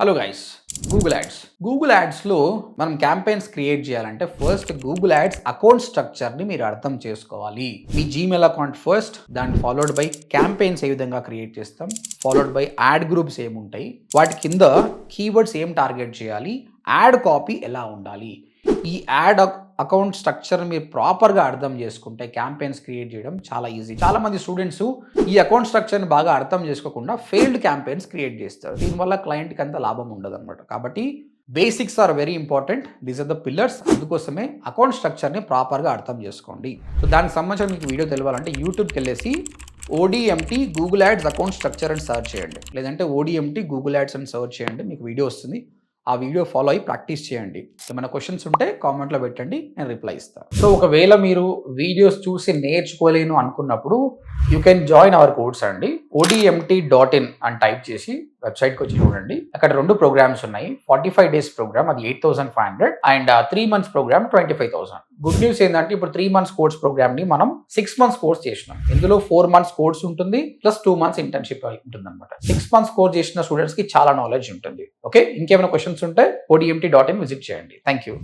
Hello guys, Google యాడ్స్లో మనం campaigns create చేయాలంటే first Google ads account స్ట్రక్చర్ని మీరు అర్థం చేసుకోవాలి. మీ జీమెయిల్ అకౌంట్ ఫస్ట్, దాన్ని ఫాలోడ్ బై క్యాంపెయిన్స్ ఏ విధంగా క్రియేట్ చేస్తాం, ఫాలోడ్ బై యాడ్ గ్రూప్స్ ఏముంటాయి, వాటి కింద కీవర్డ్స్ ఏం టార్గెట్ చేయాలి, యాడ్ కాపీ ఎలా ఉండాలి. ఈ యాడ్ అకౌంట్ స్ట్రక్చర్ మీరు ప్రాపర్గా అర్థం చేసుకుంటే క్యాంపెయిన్స్ క్రియేట్ చేయడం చాలా ఈజీ. చాలా మంది స్టూడెంట్స్ ఈ అకౌంట్ స్ట్రక్చర్ని బాగా అర్థం చేసుకోకుండా ఫెయిల్డ్ క్యాంపెయిన్స్ క్రియేట్ చేస్తారు. దీనివల్ల క్లయింట్కి అంత లాభం ఉండదు అనమాట. కాబట్టి basics are very important. These are the pillars. అందుకోసమే అకౌంట్ స్ట్రక్చర్ని ప్రాపర్గా అర్థం చేసుకోండి. సో దానికి సంబంధించిన మీకు వీడియో తెలియాలంటే యూట్యూబ్కి వెళ్ళేసి ODMT Google ads account structure అని సర్చ్ చేయండి, లేదంటే ODMT గూగుల్ యాడ్స్ అని సర్చ్ చేయండి, మీకు వీడియో వస్తుంది. ఆ వీడియో ఫాలో అయ్యి ప్రాక్టీస్ చేయండి. ఏమైనా క్వశ్చన్స్ ఉంటే కామెంట్లో పెట్టండి, నేను రిప్లై ఇస్తాను. సో ఒకవేళ మీరు వీడియోస్ చూసి నేర్చుకోలేను అనుకున్నప్పుడు you can join hour course అండి. ODMT.in అని టైప్ చేసి వెబ్సైట్కి వచ్చి చూడండి. అక్కడ 2 ప్రోగ్రామ్స్ ఉన్నాయి. 45 days ప్రోగ్రామ్, అది 8,500, and 3 months programme 25,000. Good news ఏంటంటే ఇప్పుడు 3 months కోర్స్ ప్రోగ్రామ్ ని మనం 6 months కోర్స్ చేసినాం. ఇందులో 4 months కోర్స్ ఉంటుంది, ప్లస్ 2 months ఇంటర్న్షిప్ ఉంటుంది అనమాట. 6 months కోర్స్ చేసిన స్టూడెంట్స్ కి చాలా నాలెడ్జ్ ఉంటుంది. ఓకే, ఇంకేమైనా క్వశ్చన్స్ ఉంటే ODMT.in విజిట్ చేయండి. Thank you.